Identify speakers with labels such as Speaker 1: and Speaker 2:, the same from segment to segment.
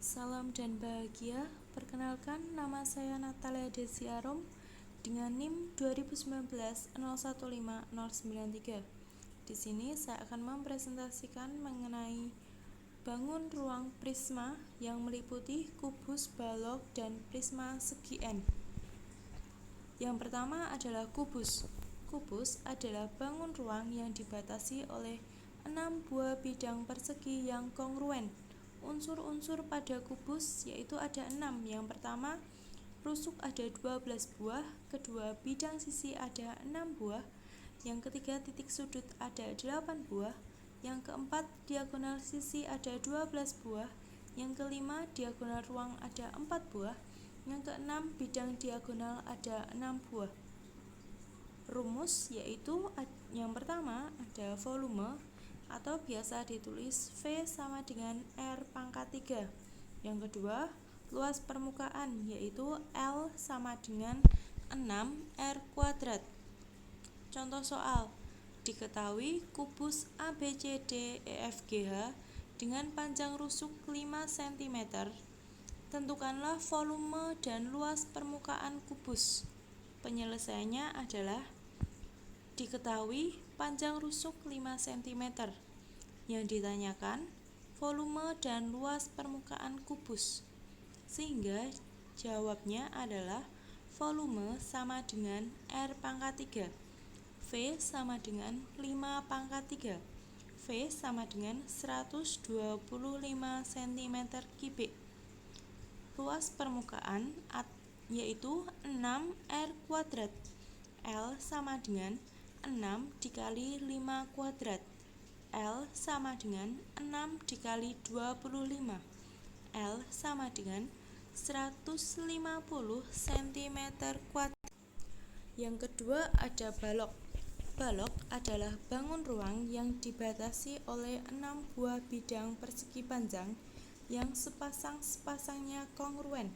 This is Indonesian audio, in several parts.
Speaker 1: Salam dan bahagia. Perkenalkan, nama saya Natalia Desi Arum dengan NIM 2019 015093. Di sini saya akan mempresentasikan mengenai bangun ruang prisma yang meliputi kubus, balok, dan prisma segi N. Yang pertama adalah kubus. Kubus adalah bangun ruang yang dibatasi oleh 6 buah bidang persegi yang kongruen. Unsur-unsur pada kubus yaitu ada 6. Yang pertama, rusuk ada 12 buah, kedua bidang sisi ada 6 buah, yang ketiga titik sudut ada 8 buah, yang keempat diagonal sisi ada 12 buah, yang kelima diagonal ruang ada 4 buah, yang keenam bidang diagonal ada 6 buah. Rumus yaitu yang pertama ada volume atau biasa ditulis V sama dengan R pangkat 3. Yang kedua, luas permukaan yaitu L sama dengan 6 R kuadrat. Contoh soal, diketahui kubus ABCDEFGH dengan panjang rusuk 5 cm. Tentukanlah volume dan luas permukaan kubus. Penyelesaiannya adalah diketahui panjang rusuk 5 cm. Yang ditanyakan volume dan luas permukaan kubus. Sehingga jawabnya adalah volume sama dengan R pangkat 3. V sama dengan 5 pangkat 3. V sama dengan 125 cm kubik. Luas permukaan yaitu 6 R kuadrat. L sama dengan 6 dikali 5 kuadrat. L sama dengan 6 dikali 25. L sama dengan 150 cm kuadrat. Yang kedua ada balok. Balok adalah bangun ruang yang dibatasi oleh 6 buah bidang persegi panjang yang sepasang-sepasangnya kongruen.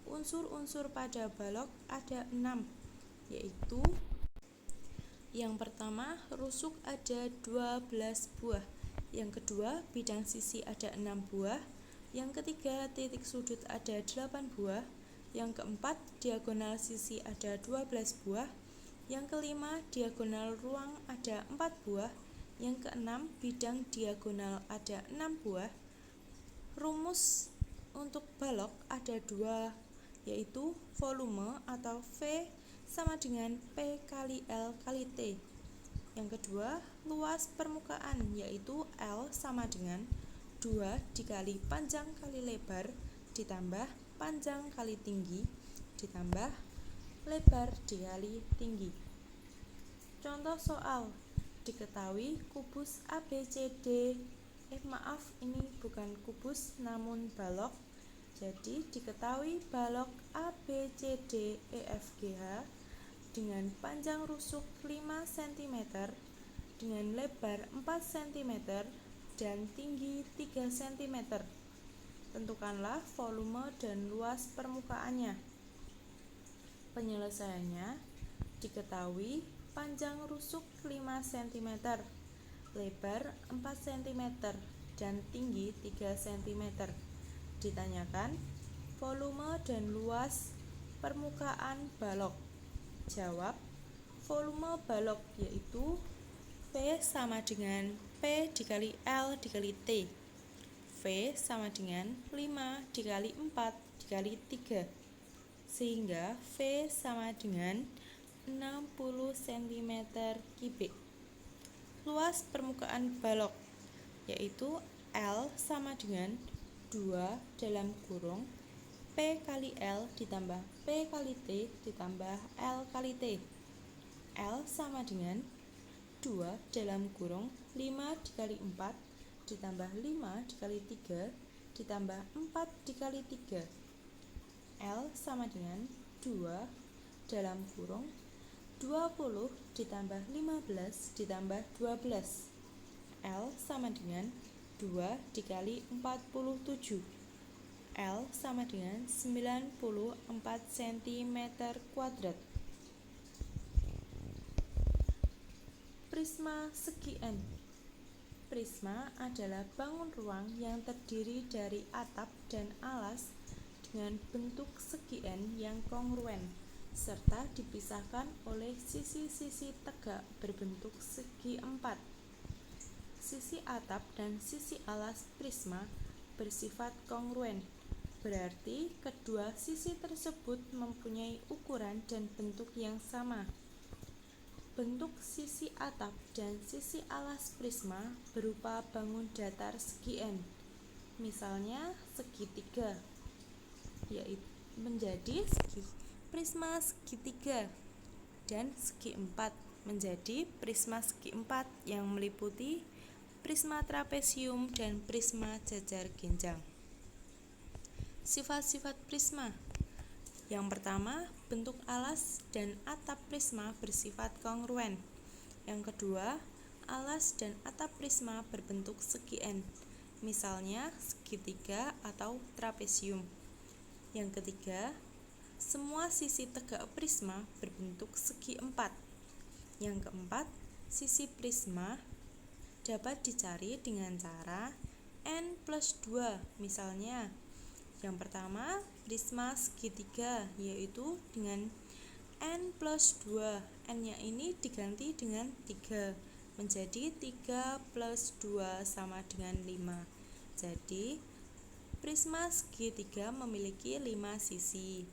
Speaker 1: Unsur-unsur pada balok ada 6, yaitu yang pertama, rusuk ada 12 buah. Yang kedua, bidang sisi ada 6 buah. Yang ketiga, titik sudut ada 8 buah. Yang keempat, diagonal sisi ada 12 buah. Yang kelima, diagonal ruang ada 4 buah. Yang keenam, bidang diagonal ada 6 buah. Rumus untuk balok ada 2, yaitu volume atau V sama dengan P kali L kali T. Yang kedua, luas permukaan yaitu L sama dengan 2 dikali panjang kali lebar ditambah panjang kali tinggi ditambah lebar dikali tinggi. Contoh soal, diketahui kubus ABCD ini bukan kubus namun balok. Jadi diketahui balok ABCDEFGH dengan panjang rusuk 5 cm dengan lebar 4 cm dan tinggi 3 cm. Tentukanlah volume dan luas permukaannya. Penyelesaiannya diketahui panjang rusuk 5 cm, lebar 4 cm dan tinggi 3 cm. Ditanyakan volume dan luas permukaan balok. Jawab, volume balok yaitu V sama dengan P dikali L dikali T. V sama dengan 5 dikali 4 dikali 3. Sehingga V sama dengan 60 cm kubik. Luas permukaan balok yaitu L sama dengan 2 dalam kurung P kali L ditambah P kali T ditambah L kali T. L sama dengan 2 dalam kurung 5 dikali 4 ditambah 5 dikali 3 ditambah 4 dikali 3. L sama dengan 2 dalam kurung 20 ditambah 15 ditambah 12. L sama dengan 2 dikali 47. L sama dengan 94 cm kuadrat. Prisma segi N. prisma adalah bangun ruang yang terdiri dari atap dan alas dengan bentuk segi N yang kongruen, serta dipisahkan oleh sisi-sisi tegak berbentuk segi empat. Sisi atap dan sisi alas prisma bersifat kongruen, berarti kedua sisi tersebut mempunyai ukuran dan bentuk yang sama. Bentuk sisi atap dan sisi alas prisma berupa bangun datar segi N, misalnya segitiga, yaitu menjadi prisma segitiga, dan segi empat menjadi prisma segi empat yang meliputi prisma trapesium dan prisma jajar genjang. Sifat-sifat prisma. Yang pertama, bentuk alas dan atap prisma bersifat kongruen. Yang kedua, alas dan atap prisma berbentuk segi N, misalnya segitiga atau trapesium. Yang ketiga, semua sisi tegak prisma berbentuk segi empat. Yang keempat, sisi prisma dapat dicari dengan cara N+2, misalnya yang pertama, prisma segitiga, yaitu dengan N+2, N-nya ini diganti dengan 3, menjadi 3+2 sama dengan 5. Jadi, prisma segitiga memiliki 5 sisi.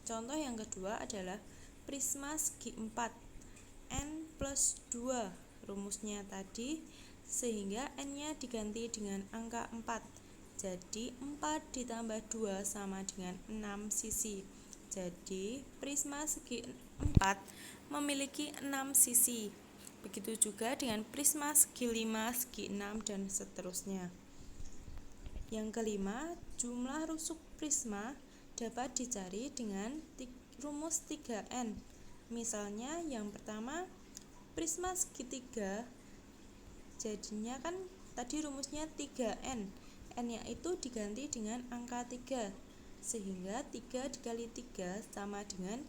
Speaker 1: Contoh yang kedua adalah prisma segi 4, N+2, rumusnya tadi, sehingga N-nya diganti dengan angka 4. Jadi 4 ditambah 2 sama dengan 6 sisi. Jadi prisma segi 4 memiliki 6 sisi. Begitu juga dengan prisma segi 5, segi 6, dan seterusnya. Yang kelima, jumlah rusuk prisma dapat dicari dengan rumus 3N. Misalnya yang pertama, prisma segitiga, jadinya kan tadi rumusnya 3N. N-nya itu diganti dengan angka 3, sehingga 3 dikali 3 sama dengan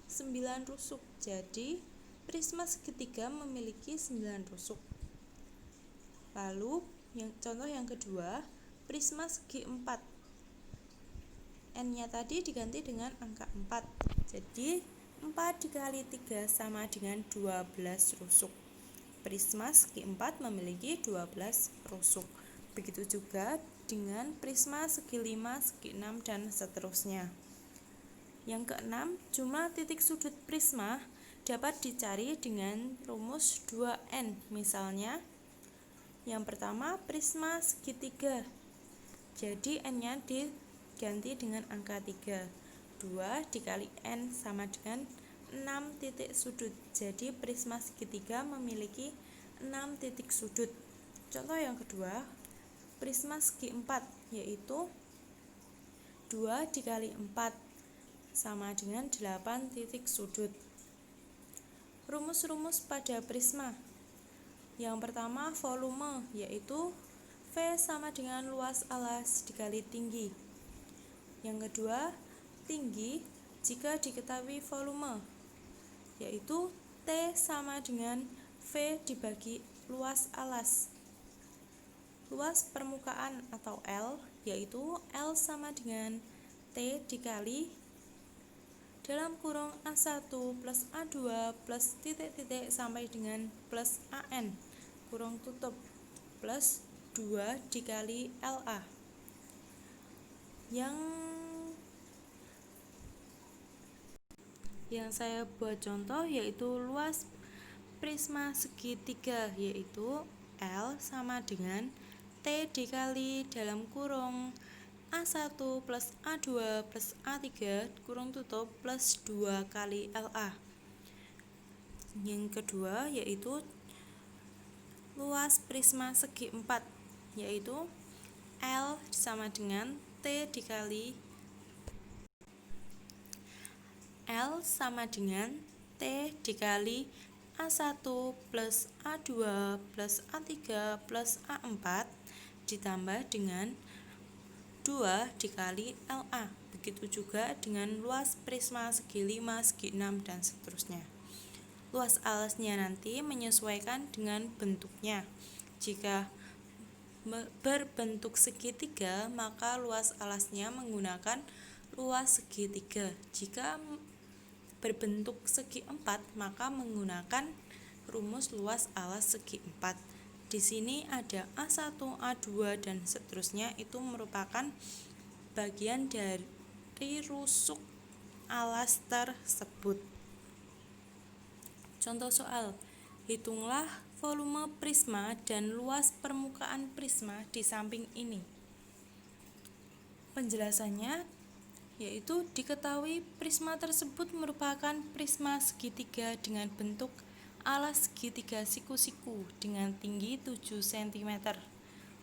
Speaker 1: 9 rusuk. Jadi prisma segitiga memiliki 9 rusuk. Lalu contoh yang kedua, prisma segi 4, N-nya tadi diganti dengan angka 4. Jadi 4 dikali 3 sama dengan 12 rusuk. Prisma segi 4 memiliki 12 rusuk. Begitu juga dengan prisma segi 5, segi 6, dan seterusnya. Yang keenam, jumlah titik sudut prisma dapat dicari dengan rumus 2N. Misalnya, yang pertama prisma segitiga, jadi N-nya diganti dengan angka 3. 2 dikali N sama dengan 6 titik sudut. Jadi prisma segitiga memiliki 6 titik sudut. Contoh yang kedua, prisma segi 4, yaitu 2 dikali 4 sama dengan 8 titik sudut. Rumus-rumus pada prisma. Yang pertama, volume, yaitu V sama dengan luas alas dikali tinggi. Yang kedua, tinggi jika diketahui volume, yaitu T sama dengan V dibagi luas alas. Luas permukaan atau L, yaitu L sama dengan T dikali dalam kurung A1 plus A2 plus titik-titik sampai dengan plus AN kurung tutup plus 2 dikali LA. Yang saya buat contoh yaitu luas prisma segitiga, yaitu L sama dengan T dikali dalam kurung A1 plus A2 plus A3 kurung tutup plus 2 kali LA. Yang kedua yaitu luas prisma segi 4, yaitu L sama dengan T dikali L sama dengan T dikali A1 plus A2 plus A3 plus A4 ditambah dengan 2 dikali LA. Begitu juga dengan luas prisma segi 5, segi 6, dan seterusnya. Luas alasnya nanti menyesuaikan dengan bentuknya. Jika berbentuk segitiga, maka luas alasnya menggunakan luas segitiga. Jika berbentuk segi empat, maka menggunakan rumus luas alas segi empat. Di sini ada A1, A2 dan seterusnya, itu merupakan bagian dari rusuk alas tersebut. Contoh soal, hitunglah volume prisma dan luas permukaan prisma di samping ini. Penjelasannya yaitu diketahui prisma tersebut merupakan prisma segitiga dengan bentuk alas segitiga siku-siku dengan tinggi 7 cm.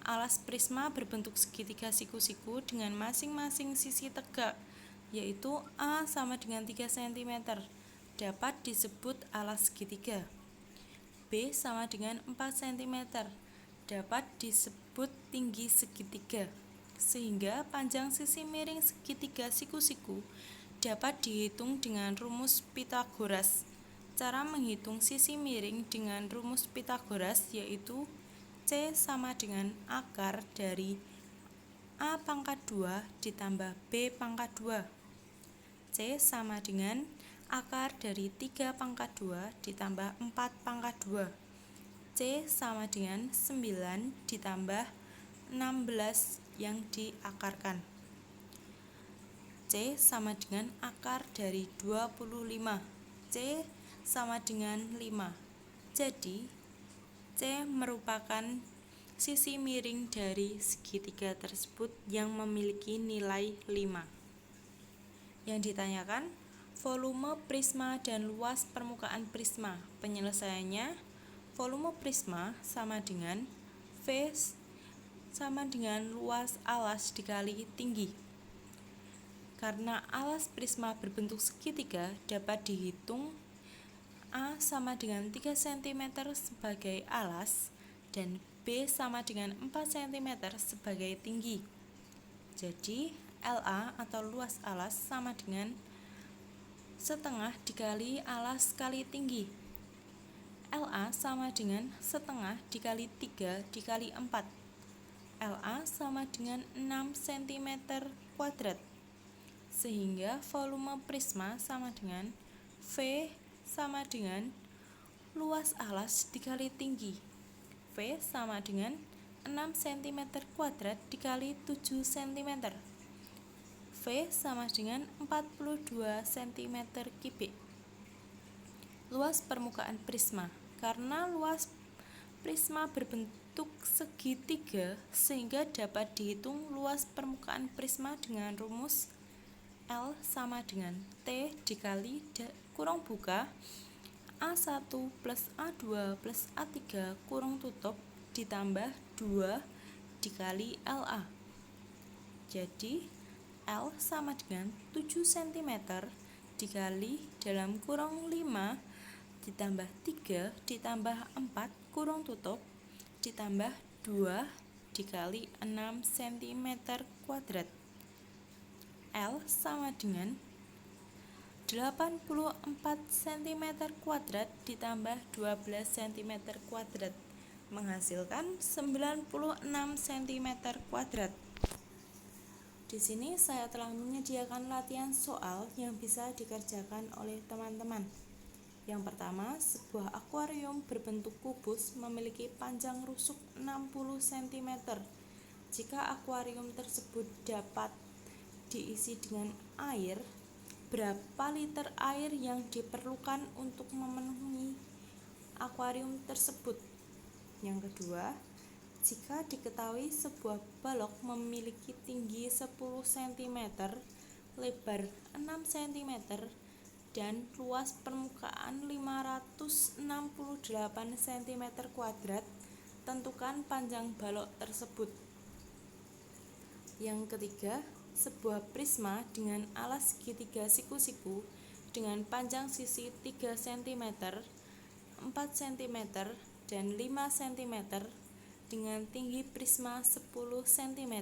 Speaker 1: Alas prisma berbentuk segitiga siku-siku dengan masing-masing sisi tegak, yaitu A sama dengan 3 cm, dapat disebut alas segitiga. B sama dengan 4 cm, dapat disebut tinggi segitiga. Sehingga panjang sisi miring segitiga siku-siku dapat dihitung dengan rumus Pythagoras. Cara menghitung sisi miring dengan rumus Pythagoras yaitu C sama dengan akar dari A pangkat 2 ditambah B pangkat 2. C sama dengan akar dari 3 pangkat 2 ditambah 4 pangkat 2. C sama dengan 9 ditambah 16 yang diakarkan. C sama dengan akar dari 25. C sama dengan 5. Jadi, C merupakan sisi miring dari segitiga tersebut yang memiliki nilai 5. Yang ditanyakan, volume prisma dan luas permukaan prisma. Penyelesaiannya, volume prisma sama dengan V sama dengan luas alas dikali tinggi. Karena alas prisma berbentuk segitiga, dapat dihitung A sama dengan 3 cm sebagai alas dan B sama dengan 4 cm sebagai tinggi. Jadi, LA atau luas alas sama dengan setengah dikali alas kali tinggi. LA sama dengan setengah dikali 3 dikali 4. LA sama dengan 6 cm kuadrat. Sehingga volume prisma sama dengan V sama dengan luas alas dikali tinggi. V sama dengan 6 cm kuadrat dikali 7 cm. V sama dengan 42 cm kubik. Luas permukaan prisma. Karena luas prisma berbentuk segitiga, sehingga dapat dihitung luas permukaan prisma dengan rumus L sama dengan T dikali kurung buka A1 plus A2 plus A3 kurung tutup ditambah 2 dikali LA. Jadi L sama dengan 7 cm dikali dalam kurung 5 ditambah 3 ditambah 4 kurung tutup ditambah 2 dikali 6 cm kuadrat. L sama dengan 84 cm kuadrat ditambah 12 cm kuadrat menghasilkan 96 cm kuadrat. Di sini saya telah menyediakan latihan soal yang bisa dikerjakan oleh teman-teman. Yang pertama, sebuah akuarium berbentuk kubus memiliki panjang rusuk 60 cm. Jika akuarium tersebut dapat diisi dengan air, berapa liter air yang diperlukan untuk memenuhi akuarium tersebut? Yang kedua, jika diketahui sebuah balok memiliki tinggi 10 cm, lebar 6 cm, dan luas permukaan 568 cm kuadrat, tentukan panjang balok tersebut. Yang ketiga, sebuah prisma dengan alas segitiga siku-siku dengan panjang sisi 3 cm, 4 cm, dan 5 cm dengan tinggi prisma 10 cm.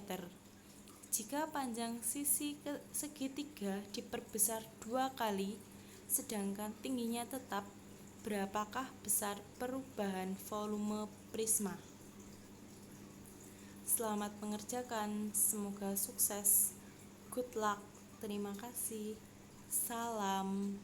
Speaker 1: Jika panjang sisi segitiga diperbesar 2 kali, sedangkan tingginya tetap, berapakah besar perubahan volume prisma? Selamat mengerjakan, semoga sukses. Good luck. Terima kasih. Salam.